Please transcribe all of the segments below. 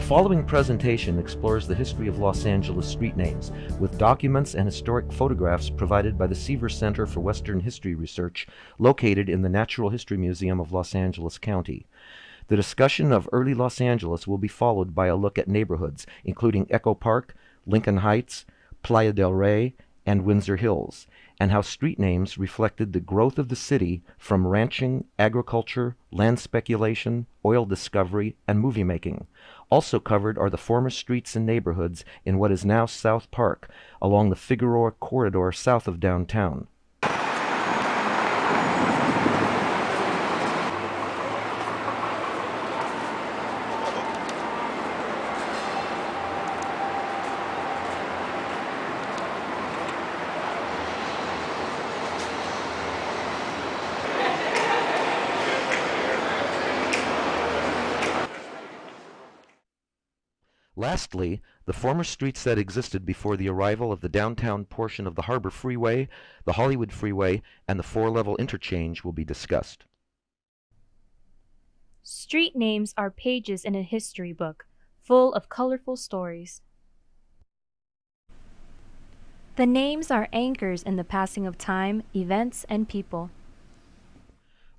following presentation explores the history of Los Angeles street names, with documents and historic photographs provided by the Seaver Center for Western History Research, located in the Natural History Museum of Los Angeles County. The discussion of early Los Angeles will be followed by a look at neighborhoods, including Echo Park, Lincoln Heights, Playa del Rey, and Windsor Hills, and how street names reflected the growth of the city from ranching, agriculture, land speculation, oil discovery, and movie making. Also covered are the former streets and neighborhoods in what is now South Park, along the Figueroa corridor south of downtown. Lastly, the former streets that existed before the arrival of the downtown portion of the Harbor Freeway, the Hollywood Freeway, and the four-level interchange will be discussed. Street names are pages in a history book, full of colorful stories. The names are anchors in the passing of time, events, and people.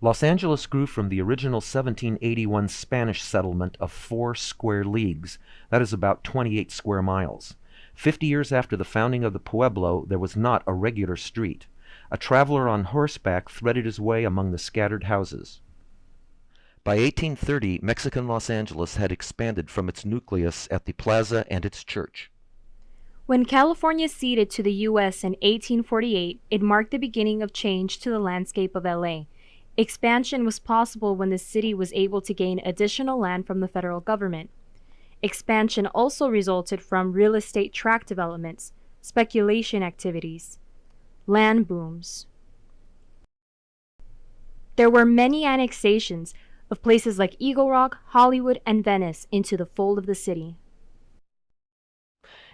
Los Angeles grew from the original 1781 Spanish settlement of 4 square leagues, that is about 28 square miles. 50 years after the founding of the Pueblo, there was not a regular street. A traveler on horseback threaded his way among the scattered houses. By 1830, Mexican Los Angeles had expanded from its nucleus at the plaza and its church. When California ceded to the U.S. in 1848, it marked the beginning of change to the landscape of L.A. Expansion was possible when the city was able to gain additional land from the federal government. Expansion also resulted from real estate tract developments, speculation activities, land booms. There were many annexations of places like Eagle Rock, Hollywood, and Venice into the fold of the city.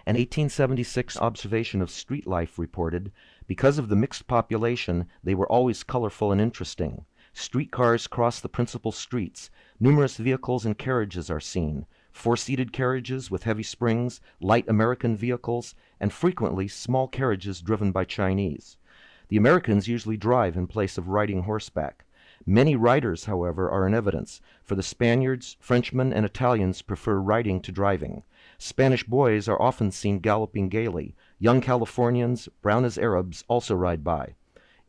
An 1876 observation of street life reported, because of the mixed population, they were always colorful and interesting. Streetcars cross the principal streets. Numerous vehicles and carriages are seen. 4-seated carriages with heavy springs, light American vehicles, and frequently small carriages driven by Chinese. The Americans usually drive in place of riding horseback. Many riders, however, are in evidence, for the Spaniards, Frenchmen, and Italians prefer riding to driving. Spanish boys are often seen galloping gaily. Young Californians, brown as Arabs, also ride by.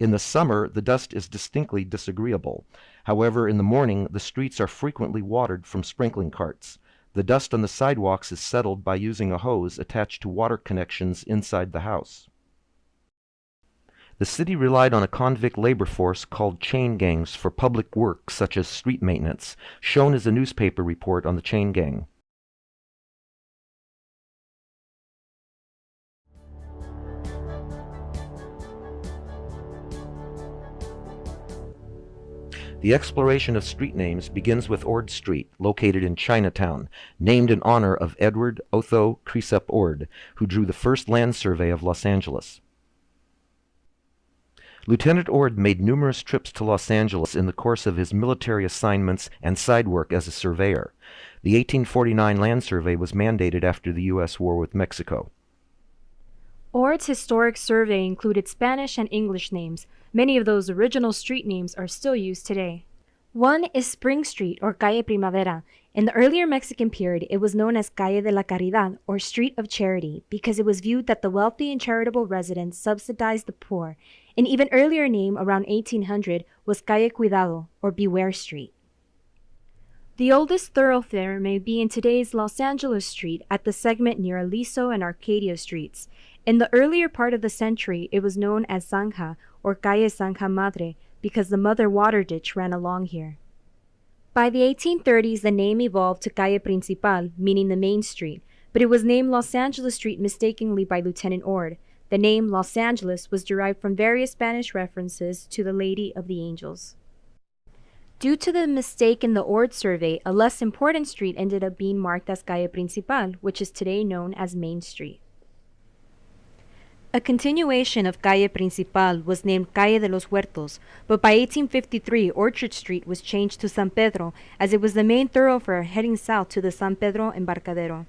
In the summer, the dust is distinctly disagreeable. However, in the morning, the streets are frequently watered from sprinkling carts. The dust on the sidewalks is settled by using a hose attached to water connections inside the house. The city relied on a convict labor force called chain gangs for public work such as street maintenance, shown as a newspaper report on the chain gang. The exploration of street names begins with Ord Street, located in Chinatown, named in honor of Edward Otho Cresap Ord, who drew the first land survey of Los Angeles. Lieutenant Ord made numerous trips to Los Angeles in the course of his military assignments and side work as a surveyor. The 1849 land survey was mandated after the U.S. war with Mexico. Ord's historic survey included Spanish and English names. Many of those original street names are still used today. One is Spring Street, or Calle Primavera. In the earlier Mexican period, it was known as Calle de la Caridad, or Street of Charity, because it was viewed that the wealthy and charitable residents subsidized the poor. An even earlier name, around 1800, was Calle Cuidado, or Beware Street. The oldest thoroughfare may be in today's Los Angeles Street at the segment near Aliso and Arcadia Streets. In the earlier part of the century, it was known as Zanja, or Calle Zanja Madre, because the mother water ditch ran along here. By the 1830s, the name evolved to Calle Principal, meaning the main street, but it was named Los Angeles Street mistakenly by Lieutenant Ord. The name Los Angeles was derived from various Spanish references to the Lady of the Angels. Due to the mistake in the Ord survey, a less important street ended up being marked as Calle Principal, which is today known as Main Street. A continuation of Calle Principal was named Calle de los Huertos, but by 1853 Orchard Street was changed to San Pedro as it was the main thoroughfare heading south to the San Pedro Embarcadero.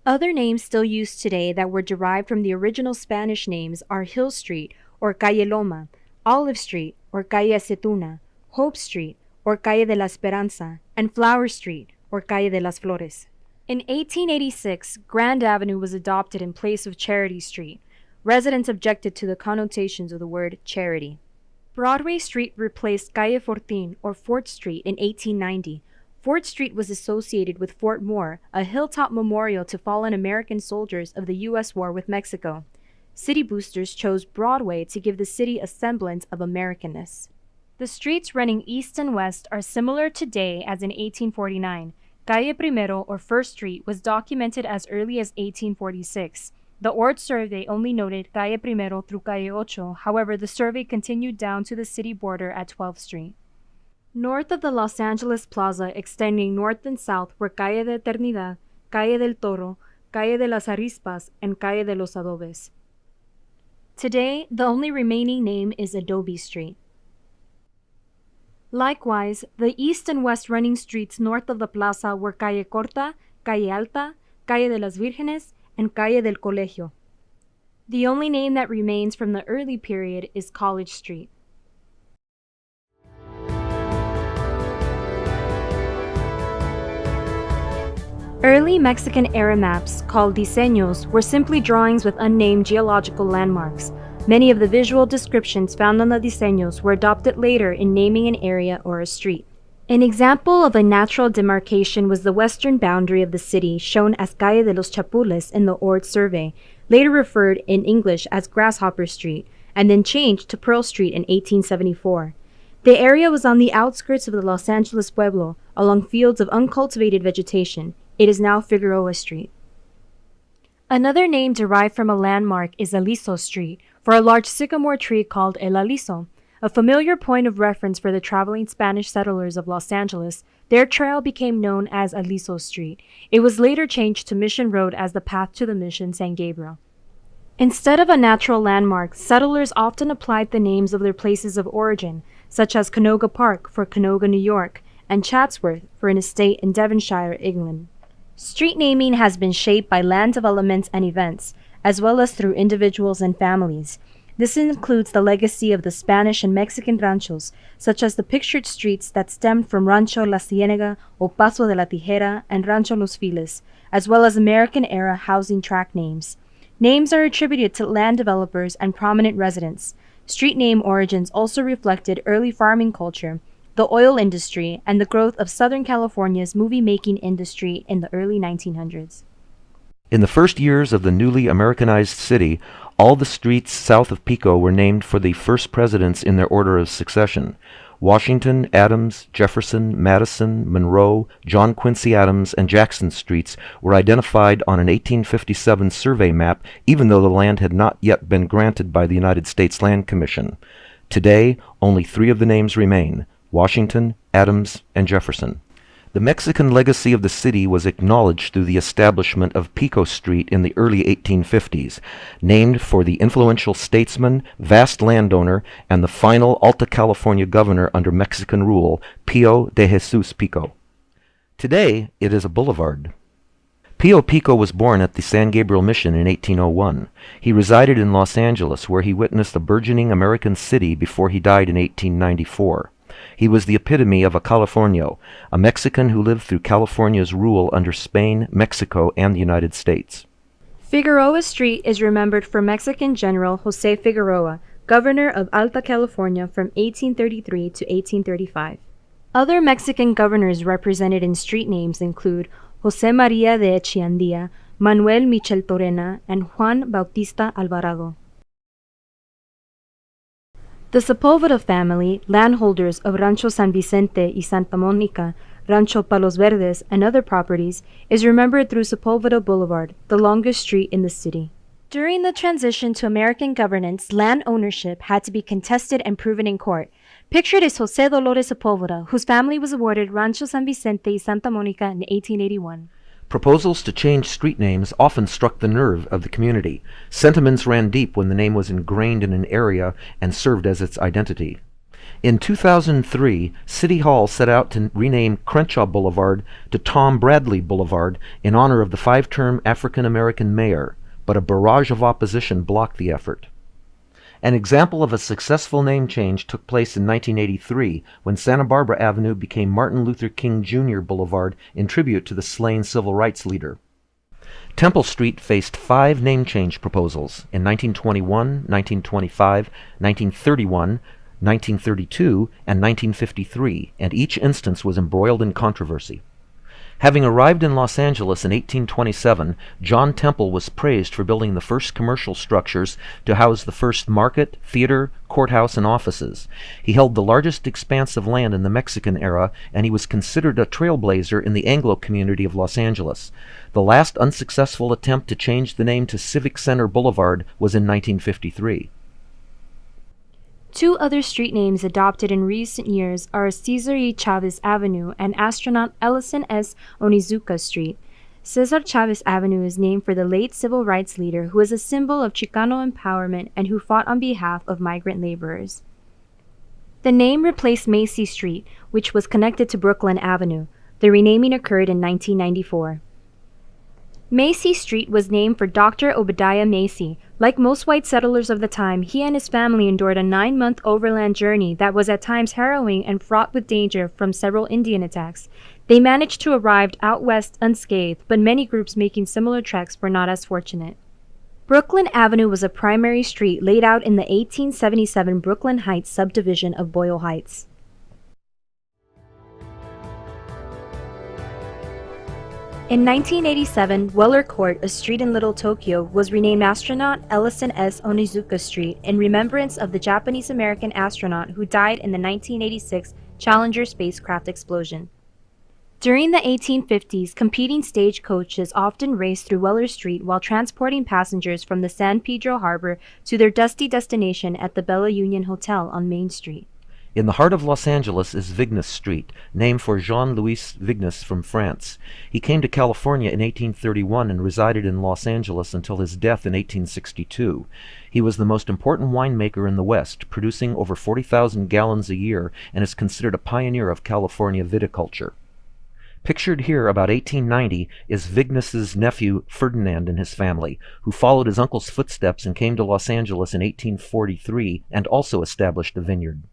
Other names still used today that were derived from the original Spanish names are Hill Street or Calle Loma, Olive Street or Calle Acetuna, Hope Street or Calle de la Esperanza, and Flower Street or Calle de las Flores. In 1886, Grand Avenue was adopted in place of Charity Street. Residents objected to the connotations of the word charity. Broadway Street replaced Calle Fortin or Fort Street in 1890. Fort Street was associated with Fort Moore, a hilltop memorial to fallen American soldiers of the U.S. war with Mexico. City boosters chose Broadway to give the city a semblance of Americanness. The streets running east and west are similar today as in 1849. Calle Primero or First Street was documented as early as 1846. The Ord survey only noted Calle Primero through Calle Ocho, however the survey continued down to the city border at 12th Street. North of the Los Angeles Plaza, extending north and south, were Calle de Eternidad, Calle del Toro, Calle de las Arispas, and Calle de los Adobes. Today, the only remaining name is Adobe Street. Likewise, the east and west running streets north of the plaza were Calle Corta, Calle Alta, Calle de las Vírgenes, and Calle del Colegio. The only name that remains from the early period is College Street. Early Mexican-era maps, called diseños, were simply drawings with unnamed geological landmarks. Many of the visual descriptions found on the diseños were adopted later in naming an area or a street. An example of a natural demarcation was the western boundary of the city, shown as Calle de los Chapules in the Ord survey, later referred in English as Grasshopper Street, and then changed to Pearl Street in 1874. The area was on the outskirts of the Los Angeles Pueblo, along fields of uncultivated vegetation. It is now Figueroa Street. Another name derived from a landmark is Aliso Street, for a large sycamore tree called El Aliso. A familiar point of reference for the traveling Spanish settlers of Los Angeles, their trail became known as Aliso Street. It was later changed to Mission Road as the path to the Mission San Gabriel. Instead of a natural landmark, settlers often applied the names of their places of origin, such as Canoga Park for Canoga, New York, and Chatsworth for an estate in Devonshire, England. Street naming has been shaped by land developments and events, as well as through individuals and families. This includes the legacy of the Spanish and Mexican ranchos, such as the pictured streets that stemmed from Rancho La Ciénega or Paso de la Tijera and Rancho Los Files, as well as American-era housing tract names. Names are attributed to land developers and prominent residents. Street name origins also reflected early farming culture, the oil industry, and the growth of Southern California's movie-making industry in the early 1900s. In the first years of the newly Americanized city, all the streets south of Pico were named for the first presidents in their order of succession. Washington, Adams, Jefferson, Madison, Monroe, John Quincy Adams, and Jackson streets were identified on an 1857 survey map, even though the land had not yet been granted by the United States Land Commission. Today, only 3 of the names remain: Washington, Adams, and Jefferson. The Mexican legacy of the city was acknowledged through the establishment of Pico Street in the early 1850s, named for the influential statesman, vast landowner, and the final Alta California governor under Mexican rule, Pío de Jesús Pico. Today, it is a boulevard. Pío Pico was born at the San Gabriel Mission in 1801. He resided in Los Angeles, where he witnessed a burgeoning American city before he died in 1894. He was the epitome of a Californio, a Mexican who lived through California's rule under Spain, Mexico, and the United States. Figueroa Street is remembered for Mexican General José Figueroa, governor of Alta California from 1833 to 1835. Other Mexican governors represented in street names include José María de Echeandía, Manuel Michel Torena, and Juan Bautista Alvarado. The Sepulveda family, landholders of Rancho San Vicente y Santa Mónica, Rancho Palos Verdes, and other properties, is remembered through Sepulveda Boulevard, the longest street in the city. During the transition to American governance, land ownership had to be contested and proven in court. Pictured is José Dolores Sepulveda, whose family was awarded Rancho San Vicente y Santa Mónica in 1881. Proposals to change street names often struck the nerve of the community. Sentiments ran deep when the name was ingrained in an area and served as its identity. In 2003, City Hall set out to rename Crenshaw Boulevard to Tom Bradley Boulevard in honor of the five-term African-American mayor, but a barrage of opposition blocked the effort. An example of a successful name change took place in 1983 when Santa Barbara Avenue became Martin Luther King Jr. Boulevard in tribute to the slain civil rights leader. Temple Street faced 5 name change proposals in 1921, 1925, 1931, 1932, and 1953, and each instance was embroiled in controversy. Having arrived in Los Angeles in 1827, John Temple was praised for building the first commercial structures to house the first market, theater, courthouse, and offices. He held the largest expanse of land in the Mexican era, and he was considered a trailblazer in the Anglo community of Los Angeles. The last unsuccessful attempt to change the name to Civic Center Boulevard was in 1953. 2 other street names adopted in recent years are Cesar E. Chavez Avenue and astronaut Ellison S. Onizuka Street. Cesar Chavez Avenue is named for the late civil rights leader who was a symbol of Chicano empowerment and who fought on behalf of migrant laborers. The name replaced Macy Street, which was connected to Brooklyn Avenue. The renaming occurred in 1994. Macy Street was named for Dr. Obadiah Macy. Like most white settlers of the time, he and his family endured a 9-month overland journey that was at times harrowing and fraught with danger from several Indian attacks. They managed to arrive out west unscathed, but many groups making similar treks were not as fortunate. Brooklyn Avenue was a primary street laid out in the 1877 Brooklyn Heights subdivision of Boyle Heights. In 1987, Weller Court, a street in Little Tokyo, was renamed Astronaut Ellison S. Onizuka Street in remembrance of the Japanese-American astronaut who died in the 1986 Challenger spacecraft explosion. During the 1850s, competing stagecoaches often raced through Weller Street while transporting passengers from the San Pedro Harbor to their dusty destination at the Bella Union Hotel on Main Street. In the heart of Los Angeles is Vignes Street, named for Jean-Louis Vignes from France. He came to California in 1831 and resided in Los Angeles until his death in 1862. He was the most important winemaker in the West, producing over 40,000 gallons a year, and is considered a pioneer of California viticulture. Pictured here about 1890 is Vignes's nephew Ferdinand and his family, who followed his uncle's footsteps and came to Los Angeles in 1843 and also established a vineyard.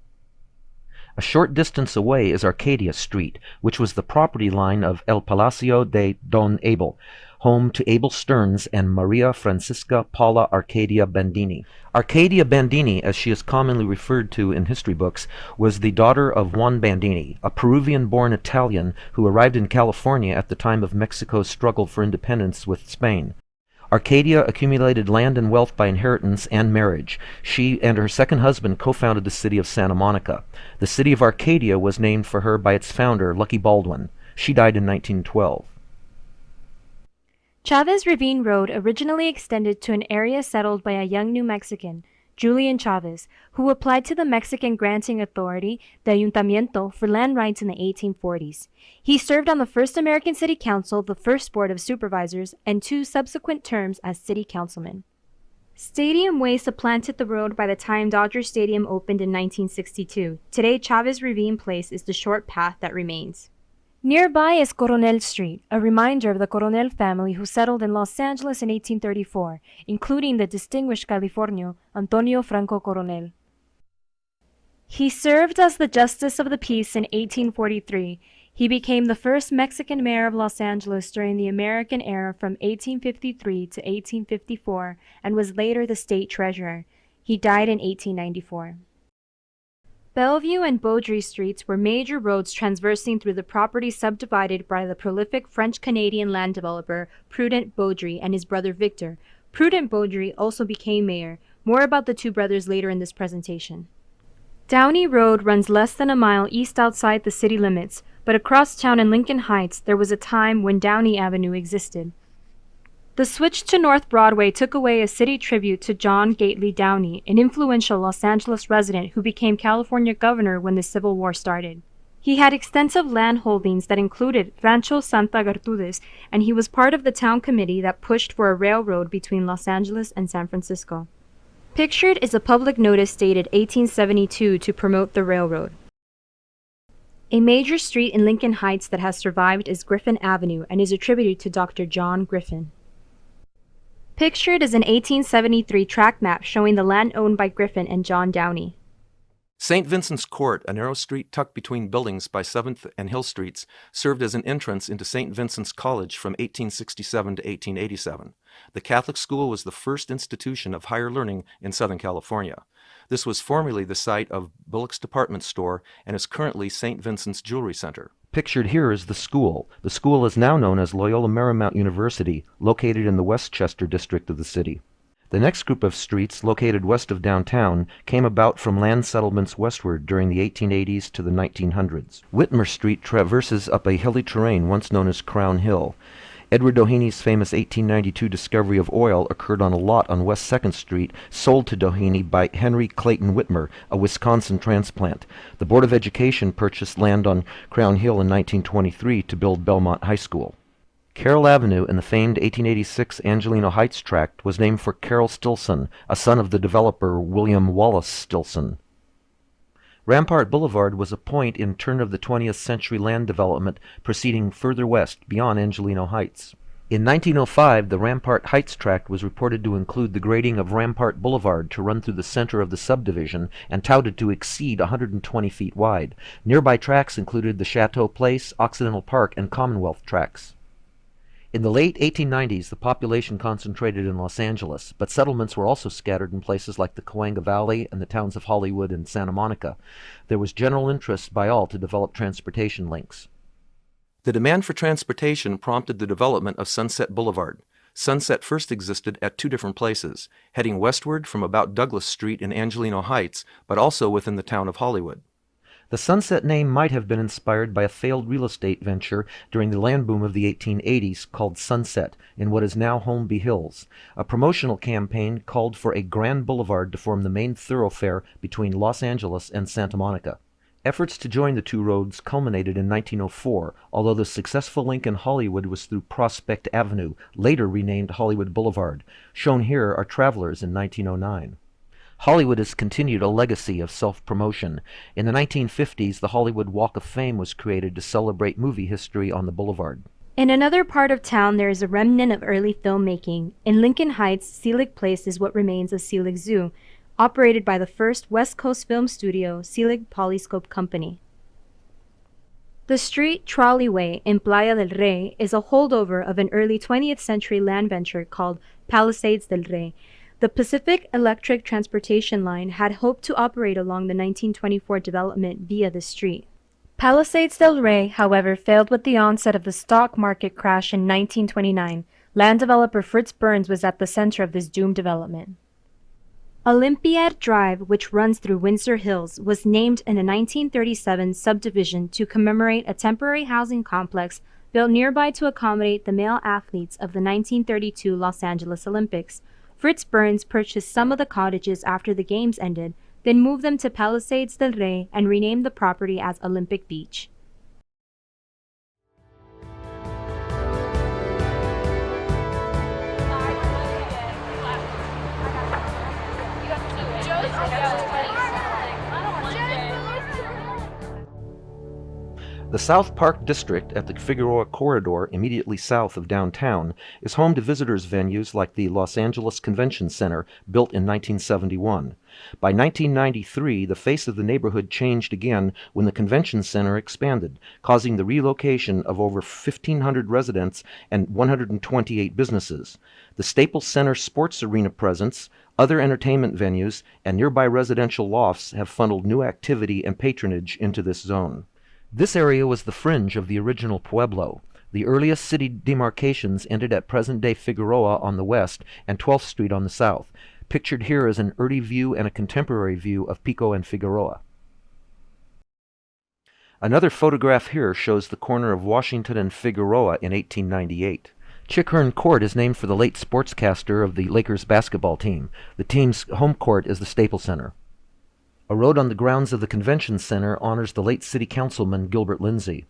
A short distance away is Arcadia Street, which was the property line of El Palacio de Don Abel, home to Abel Stearns and Maria Francisca Paula Arcadia Bandini. Arcadia Bandini, as she is commonly referred to in history books, was the daughter of Juan Bandini, a Peruvian-born Italian who arrived in California at the time of Mexico's struggle for independence with Spain. Arcadia accumulated land and wealth by inheritance and marriage. She and her second husband co-founded the city of Santa Monica. The city of Arcadia was named for her by its founder, Lucky Baldwin. She died in 1912. Chavez Ravine Road originally extended to an area settled by a young New Mexican, Julian Chavez, who applied to the Mexican Granting Authority, the Ayuntamiento, for land rights in the 1840s. He served on the first American City Council, the first Board of Supervisors, and 2 subsequent terms as city councilman. Stadium Way supplanted the road by the time Dodger Stadium opened in 1962. Today, Chavez Ravine Place is the short path that remains. Nearby is Coronel Street, a reminder of the Coronel family who settled in Los Angeles in 1834, including the distinguished Californian Antonio Franco Coronel. He served as the Justice of the Peace in 1843. He became the first Mexican mayor of Los Angeles during the American era from 1853 to 1854 and was later the state treasurer. He died in 1894. Bellevue and Beaudry Streets were major roads traversing through the property subdivided by the prolific French-Canadian land developer Prudent Beaudry and his brother Victor. Prudent Beaudry also became mayor. More about the 2 brothers later in this presentation. Downey Road runs less than a mile east outside the city limits, but across town in Lincoln Heights there was a time when Downey Avenue existed. The switch to North Broadway took away a city tribute to John Gately Downey, an influential Los Angeles resident who became California governor when the Civil War started. He had extensive land holdings that included Ranchos Santa Gertrudis, and he was part of the town committee that pushed for a railroad between Los Angeles and San Francisco. Pictured is a public notice dated 1872 to promote the railroad. A major street in Lincoln Heights that has survived is Griffin Avenue and is attributed to Dr. John Griffin. Pictured is an 1873 tract map showing the land owned by Griffin and John Downey. St. Vincent's Court, a narrow street tucked between buildings by 7th and Hill Streets, served as an entrance into St. Vincent's College from 1867 to 1887. The Catholic school was the first institution of higher learning in Southern California. This was formerly the site of Bullock's Department Store and is currently St. Vincent's Jewelry Center. Pictured here is the school. The school is now known as Loyola Marymount University, located in the Westchester district of the city. The next group of streets, located west of downtown, came about from land settlements westward during the 1880s to the 1900s. Whitmer Street traverses up a hilly terrain once known as Crown Hill. Edward Doheny's famous 1892 discovery of oil occurred on a lot on West 2nd Street, sold to Doheny by Henry Clayton Whitmer, a Wisconsin transplant. The Board of Education purchased land on Crown Hill in 1923 to build Belmont High School. Carroll Avenue in the famed 1886 Angelino Heights tract was named for Carroll Stilson, a son of the developer William Wallace Stilson. Rampart Boulevard was a point in turn of the 20th century land development proceeding further west beyond Angelino Heights. In 1905, the Rampart Heights tract was reported to include the grading of Rampart Boulevard to run through the center of the subdivision and touted to exceed 120 feet wide. Nearby tracts included the Chateau Place, Occidental Park, and Commonwealth tracts. In the late 1890s, the population concentrated in Los Angeles, but settlements were also scattered in places like the Cahuenga Valley and the towns of Hollywood and Santa Monica. There was general interest by all to develop transportation links. The demand for transportation prompted the development of Sunset Boulevard. Sunset first existed at two different places, heading westward from about Douglas Street in Angelino Heights, but also within the town of Hollywood. The Sunset name might have been inspired by a failed real estate venture during the land boom of the 1880s called Sunset in what is now Holmby Hills. A promotional campaign called for a grand boulevard to form the main thoroughfare between Los Angeles and Santa Monica. Efforts to join the two roads culminated in 1904, although the successful link in Hollywood was through Prospect Avenue, later renamed Hollywood Boulevard. Shown here are travelers in 1909. Hollywood has continued a legacy of self-promotion. In the 1950s, the Hollywood Walk of Fame was created to celebrate movie history on the boulevard. In another part of town, there is a remnant of early filmmaking. In Lincoln Heights, Selig Place is what remains of Selig Zoo, operated by the first West Coast film studio, Selig Polyscope Company. The street Trolleyway in Playa del Rey is a holdover of an early 20th century land venture called Palisades del Rey. The Pacific Electric Transportation Line had hoped to operate along the 1924 development via the street. Palisades del Rey, however, failed with the onset of the stock market crash in 1929. Land developer Fritz Burns was at the center of this doomed development. Olympiad Drive, which runs through Windsor Hills, was named in a 1937 subdivision to commemorate a temporary housing complex built nearby to accommodate the male athletes of the 1932 Los Angeles Olympics. Fritz Burns purchased some of the cottages after the games ended, then moved them to Palisades del Rey and renamed the property as Olympic Beach. The South Park District at the Figueroa Corridor, immediately south of downtown, is home to visitors' venues like the Los Angeles Convention Center, built in 1971. By 1993, the face of the neighborhood changed again when the Convention Center expanded, causing the relocation of over 1,500 residents and 128 businesses. The Staples Center Sports Arena presence, other entertainment venues, and nearby residential lofts have funneled new activity and patronage into this zone. This area was the fringe of the original Pueblo. The earliest city demarcations ended at present-day Figueroa on the west and 12th Street on the south. Pictured here is an early view and a contemporary view of Pico and Figueroa. Another photograph here shows the corner of Washington and Figueroa in 1898. Chickern Court is named for the late sportscaster of the Lakers basketball team. The team's home court is the Staples Center. A road on the grounds of the Convention Center honors the late city councilman Gilbert Lindsay.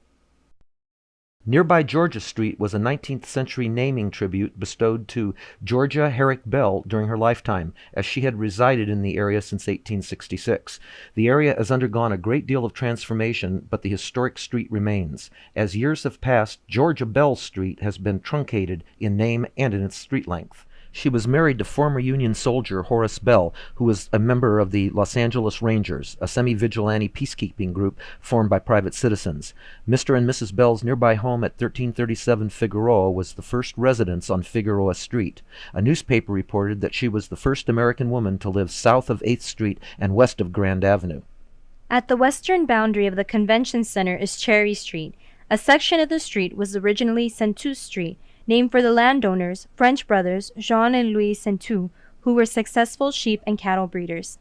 Nearby Georgia Street was a 19th century naming tribute bestowed to Georgia Herrick Bell during her lifetime, as she had resided in the area since 1866. The area has undergone a great deal of transformation, but the historic street remains. As years have passed, Georgia Bell Street has been truncated in name and in its street length. She was married to former Union soldier Horace Bell, who was a member of the Los Angeles Rangers, a semi-vigilante peacekeeping group formed by private citizens. Mr. and Mrs. Bell's nearby home at 1337 Figueroa was the first residence on Figueroa Street. A newspaper reported that she was the first American woman to live south of 8th Street and west of Grand Avenue. At the western boundary of the Convention Center is Cherry Street. A section of the street was originally Centus Street, named for the landowners, French brothers Jean and Louis Centu, who were successful sheep and cattle breeders.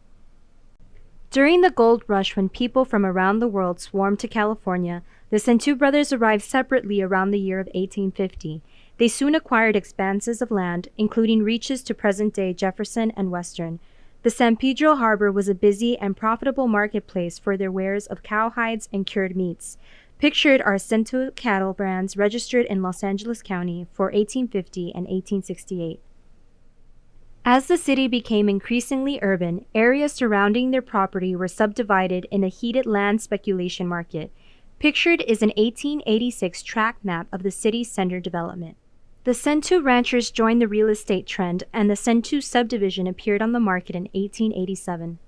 During the gold rush, when people from around the world swarmed to California, the Centu brothers arrived separately around the year of 1850. They soon acquired expanses of land, including reaches to present-day Jefferson and Western. The San Pedro Harbor was a busy and profitable marketplace for their wares of cowhides and cured meats. Pictured are Centu cattle brands registered in Los Angeles County for 1850 and 1868. As the city became increasingly urban, areas surrounding their property were subdivided in a heated land speculation market. Pictured is an 1886 tract map of the city's center development. The Centu ranchers joined the real estate trend, and the Centu subdivision appeared on the market in 1887.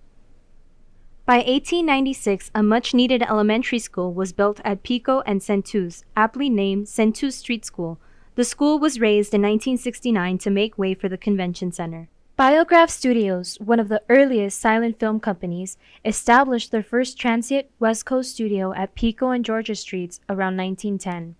By 1896, a much-needed elementary school was built at Pico and Centus, aptly named Centus Street School. The school was raised in 1969 to make way for the Convention Center. Biograph Studios, one of the earliest silent film companies, established their first transient West Coast studio at Pico and Georgia Streets around 1910.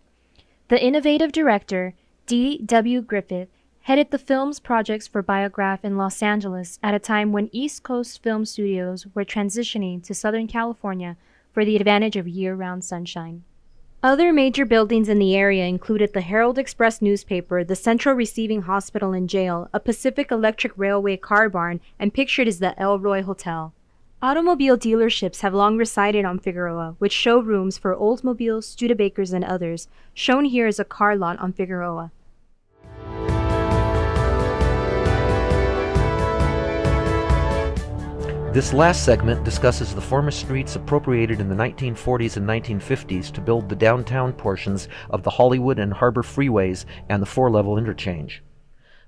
The innovative director, D. W. Griffith, headed the film's projects for Biograph in Los Angeles at a time when East Coast film studios were transitioning to Southern California for the advantage of year-round sunshine. Other major buildings in the area included the Herald Express newspaper, the Central Receiving Hospital and Jail, a Pacific Electric Railway car barn, and pictured is the El Roy Hotel. Automobile dealerships have long resided on Figueroa, with showrooms for Oldsmobiles, Studebakers, and others. Shown here is a car lot on Figueroa. This last segment discusses the former streets appropriated in the 1940s and 1950s to build the downtown portions of the Hollywood and Harbor freeways and the four-level interchange.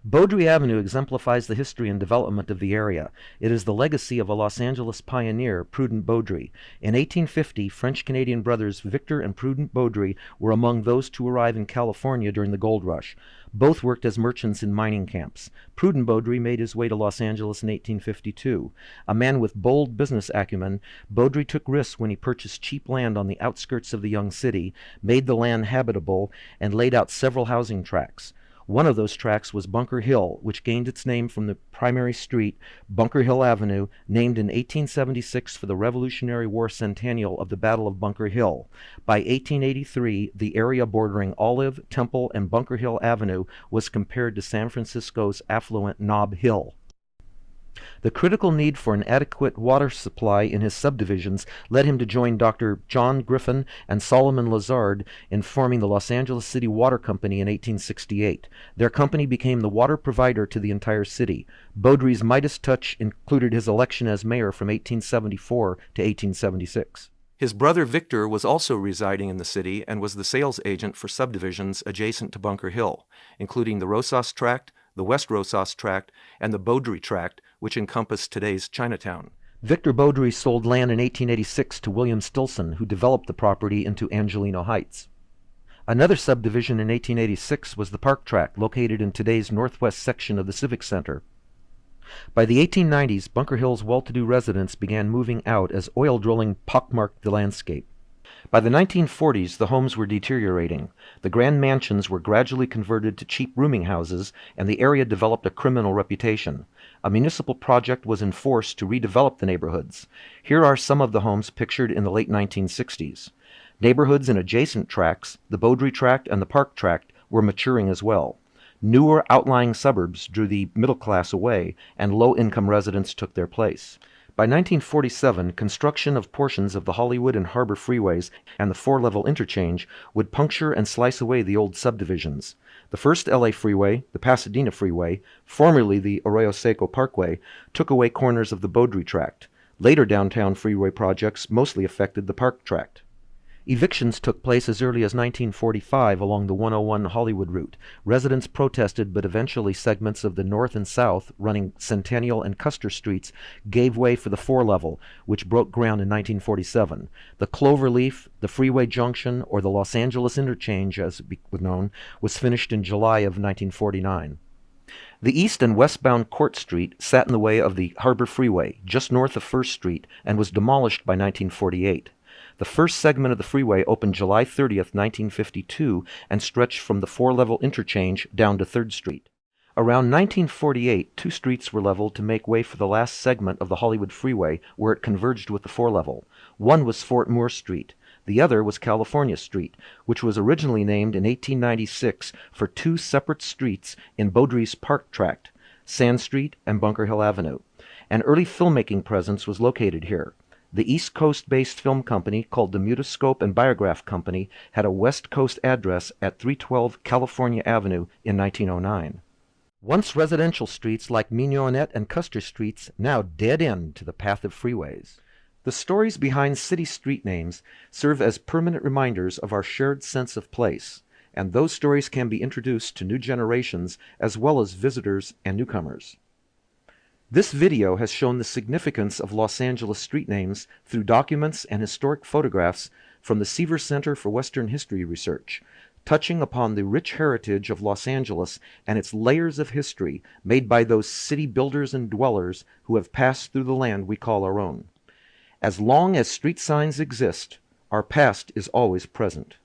Beaudry Avenue exemplifies the history and development of the area. It is the legacy of a Los Angeles pioneer, Prudent Beaudry. In 1850, French-Canadian brothers Victor and Prudent Beaudry were among those to arrive in California during the gold rush. Both worked as merchants in mining camps. Prudent Beaudry made his way to Los Angeles in 1852. A man with bold business acumen, Beaudry took risks when he purchased cheap land on the outskirts of the young city, made the land habitable, and laid out several housing tracts. One of those tracts was Bunker Hill, which gained its name from the primary street, Bunker Hill Avenue, named in 1876 for the Revolutionary War centennial of the Battle of Bunker Hill. By 1883, the area bordering Olive, Temple, and Bunker Hill Avenue was compared to San Francisco's affluent Nob Hill. The critical need for an adequate water supply in his subdivisions led him to join Dr. John Griffin and Solomon Lazard in forming the Los Angeles City Water Company in 1868. Their company became the water provider to the entire city. Beaudry's Midas touch included his election as mayor from 1874 to 1876. His brother Victor was also residing in the city and was the sales agent for subdivisions adjacent to Bunker Hill, including the Rosas Tract, the West Rosas Tract, and the Beaudry Tract, which encompassed today's Chinatown. Victor Beaudry sold land in 1886 to William Stilson, who developed the property into Angelino Heights. Another subdivision in 1886 was the Park Tract, located in today's northwest section of the Civic Center. By the 1890s, Bunker Hill's well-to-do residents began moving out as oil drilling pockmarked the landscape. By the 1940s, the homes were deteriorating. The grand mansions were gradually converted to cheap rooming houses, and the area developed a criminal reputation. A municipal project was enforced to redevelop the neighborhoods. Here are some of the homes pictured in the late 1960s. Neighborhoods in adjacent tracts, the Beaudry Tract and the Park Tract, were maturing as well. Newer outlying suburbs drew the middle class away, and low-income residents took their place. By 1947, construction of portions of the Hollywood and Harbor freeways and the four-level interchange would puncture and slice away the old subdivisions. The first LA freeway, the Pasadena Freeway, formerly the Arroyo Seco Parkway, took away corners of the Beaudry Tract. Later downtown freeway projects mostly affected the Park Tract. Evictions took place as early as 1945 along the 101 Hollywood route. Residents protested, but eventually segments of the north and south, running Centennial and Custer streets, gave way for the four-level, which broke ground in 1947. The Cloverleaf, the Freeway Junction, or the Los Angeles Interchange, as it was known, was finished in July of 1949. The east and westbound Court Street sat in the way of the Harbor Freeway, just north of First Street, and was demolished by 1948. The first segment of the freeway opened July 30th, 1952, and stretched from the four-level interchange down to 3rd Street. Around 1948, two streets were leveled to make way for the last segment of the Hollywood Freeway, where it converged with the four-level. One was Fort Moore Street. The other was California Street, which was originally named in 1896 for two separate streets in Beaudry's Park Tract, Sand Street and Bunker Hill Avenue. An early filmmaking presence was located here. The East Coast-based film company called the Mutoscope and Biograph Company had a West Coast address at 312 California Avenue in 1909. Once residential streets like Mignonette and Custer Streets now dead end to the path of freeways. The stories behind city street names serve as permanent reminders of our shared sense of place, and those stories can be introduced to new generations as well as visitors and newcomers. This video has shown the significance of Los Angeles street names through documents and historic photographs from the Seaver Center for Western History Research, touching upon the rich heritage of Los Angeles and its layers of history made by those city builders and dwellers who have passed through the land we call our own. As long as street signs exist, our past is always present.